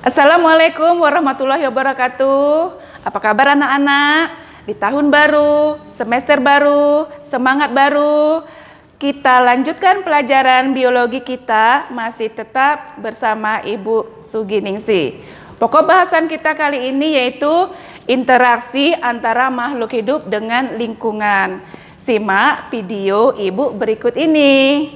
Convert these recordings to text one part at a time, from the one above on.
Assalamualaikum warahmatullahi wabarakatuh. Apa kabar anak-anak? Di tahun baru, semester baru, semangat baru. Kita lanjutkan pelajaran biologi kita masih tetap bersama Ibu Suginingsih. Pokok bahasan kita kali ini yaitu interaksi antara makhluk hidup dengan lingkungan. Simak video Ibu berikut ini.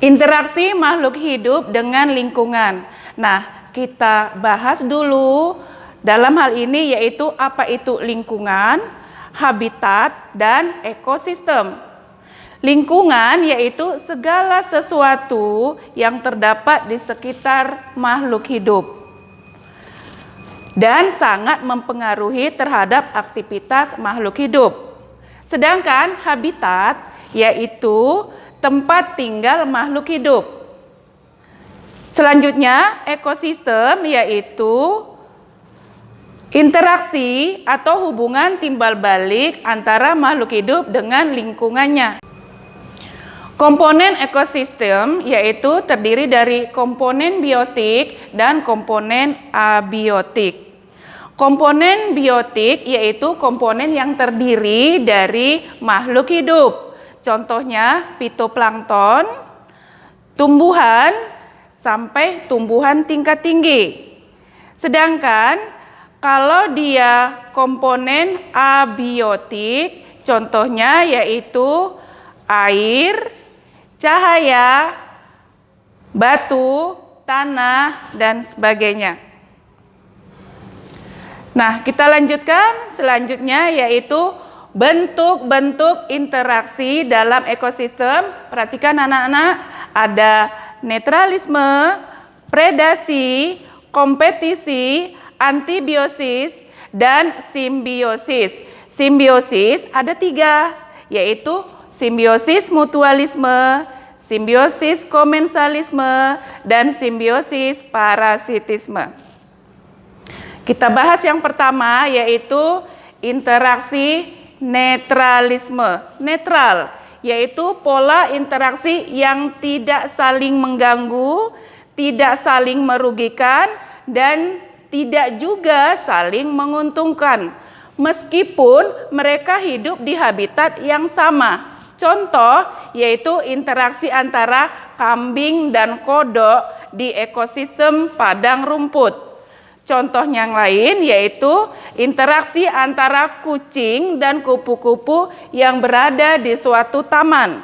Interaksi makhluk hidup dengan lingkungan. Nah, kita bahas dulu dalam hal ini yaitu apa itu lingkungan, habitat, dan ekosistem. Lingkungan yaitu segala sesuatu yang terdapat di sekitar makhluk hidup dan sangat mempengaruhi terhadap aktivitas makhluk hidup. Sedangkan habitat yaitu tempat tinggal makhluk hidup. Selanjutnya, ekosistem yaitu interaksi atau hubungan timbal balik antara makhluk hidup dengan lingkungannya. Komponen ekosistem yaitu terdiri dari komponen biotik dan komponen abiotik. Komponen biotik yaitu komponen yang terdiri dari makhluk hidup. Contohnya fitoplankton, tumbuhan, sampai tumbuhan tingkat tinggi. Sedangkan kalau dia komponen abiotik, contohnya yaitu air, cahaya, batu, tanah, dan sebagainya. Nah, kita lanjutkan selanjutnya yaitu bentuk-bentuk interaksi dalam ekosistem. Perhatikan anak-anak, ada netralisme, predasi, kompetisi, antibiosis, dan simbiosis. Simbiosis ada 3, yaitu simbiosis mutualisme, simbiosis komensalisme, dan simbiosis parasitisme. Kita bahas yang pertama yaitu interaksi netralisme. Netral yaitu pola interaksi yang tidak saling mengganggu, tidak saling merugikan, dan tidak juga saling menguntungkan meskipun mereka hidup di habitat yang sama. Contoh yaitu interaksi antara kambing dan kodok di ekosistem padang rumput. Contoh yang lain yaitu interaksi antara kucing dan kupu-kupu yang berada di suatu taman.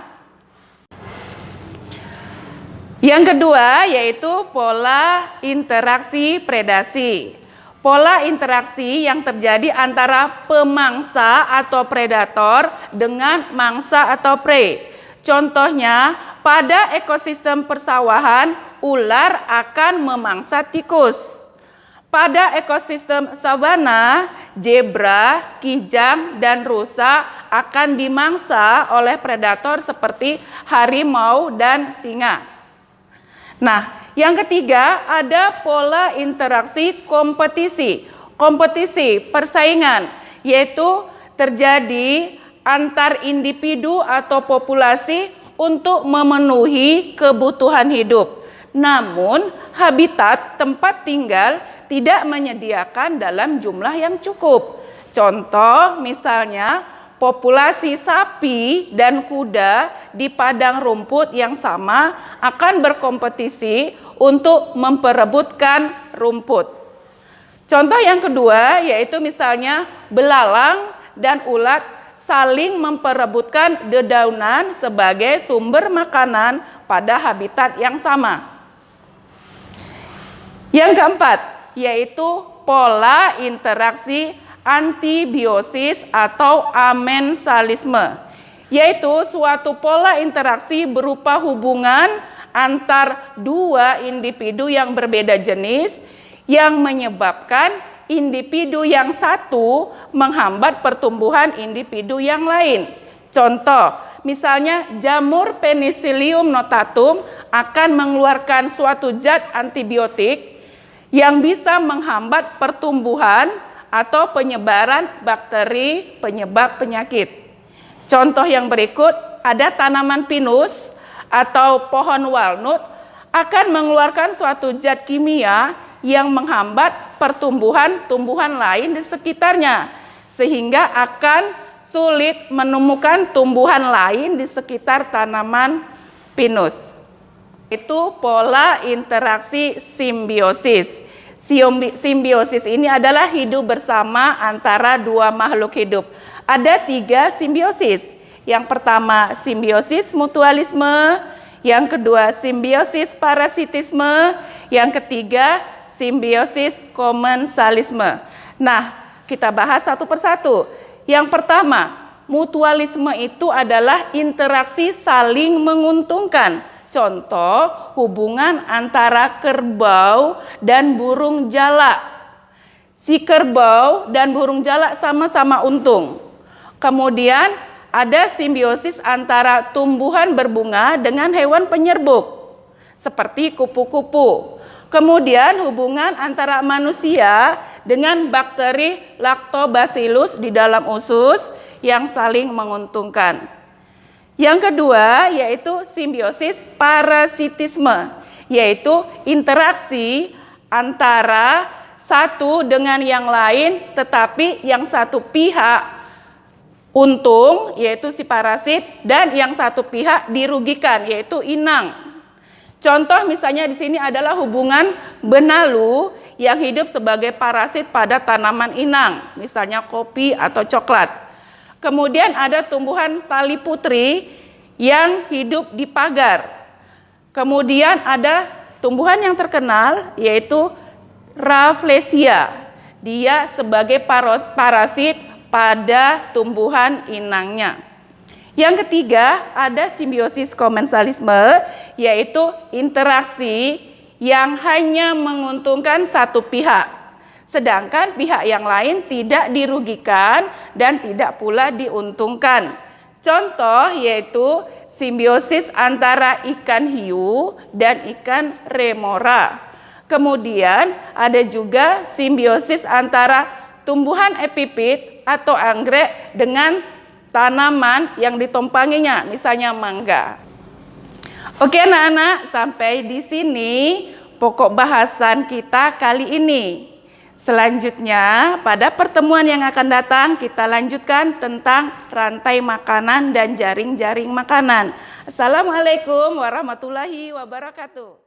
Yang kedua yaitu pola interaksi predasi. Pola interaksi yang terjadi antara pemangsa atau predator dengan mangsa atau prey. Contohnya pada ekosistem persawahan, ular akan memangsa tikus. Pada ekosistem savana, zebra, kijang, dan rusa akan dimangsa oleh predator seperti harimau dan singa. Nah, yang ketiga ada pola interaksi kompetisi. Kompetisi, persaingan, yaitu terjadi antar individu atau populasi untuk memenuhi kebutuhan hidup. Namun, habitat tempat tinggal tidak menyediakan dalam jumlah yang cukup. Contoh misalnya populasi sapi dan kuda di padang rumput yang sama akan berkompetisi untuk memperebutkan rumput. Contoh yang kedua yaitu misalnya belalang dan ulat saling memperebutkan dedaunan sebagai sumber makanan pada habitat yang sama. Yang keempat yaitu pola interaksi antibiosis atau amensalisme, yaitu suatu pola interaksi berupa hubungan antar dua individu yang berbeda jenis yang menyebabkan individu yang satu menghambat pertumbuhan individu yang lain. Contoh, misalnya jamur Penicillium notatum akan mengeluarkan suatu zat antibiotik yang bisa menghambat pertumbuhan atau penyebaran bakteri penyebab penyakit. Contoh yang berikut, ada tanaman pinus atau pohon walnut akan mengeluarkan suatu zat kimia yang menghambat pertumbuhan tumbuhan lain di sekitarnya, sehingga akan sulit menemukan tumbuhan lain di sekitar tanaman pinus. Itu pola interaksi simbiosis. Simbiosis ini adalah hidup bersama antara dua makhluk hidup. Ada 3 simbiosis. Yang pertama simbiosis mutualisme, yang kedua simbiosis parasitisme, yang ketiga simbiosis komensalisme. Nah, kita bahas satu persatu. Yang pertama, mutualisme itu adalah interaksi saling menguntungkan. Contoh, hubungan antara kerbau dan burung jalak. Si kerbau dan burung jalak sama-sama untung. Kemudian ada simbiosis antara tumbuhan berbunga dengan hewan penyerbuk, seperti kupu-kupu. Kemudian hubungan antara manusia dengan bakteri Lactobacillus di dalam usus yang saling menguntungkan. Yang kedua yaitu simbiosis parasitisme, yaitu interaksi antara satu dengan yang lain, tetapi yang satu pihak untung, yaitu si parasit, dan yang satu pihak dirugikan, yaitu inang. Contoh misalnya di sini adalah hubungan benalu yang hidup sebagai parasit pada tanaman inang, misalnya kopi atau coklat. Kemudian ada tumbuhan tali putri yang hidup di pagar. Kemudian ada tumbuhan yang terkenal yaitu Rafflesia. Dia sebagai parasit pada tumbuhan inangnya. Yang ketiga ada simbiosis komensalisme, yaitu interaksi yang hanya menguntungkan satu pihak, sedangkan pihak yang lain tidak dirugikan dan tidak pula diuntungkan. Contoh yaitu simbiosis antara ikan hiu dan ikan remora. Kemudian ada juga simbiosis antara tumbuhan epifit atau anggrek dengan tanaman yang ditumpanginya, misalnya mangga. Oke anak-anak, sampai di sini pokok bahasan kita kali ini. Selanjutnya, pada pertemuan yang akan datang kita lanjutkan tentang rantai makanan dan jaring-jaring makanan. Assalamualaikum warahmatullahi wabarakatuh.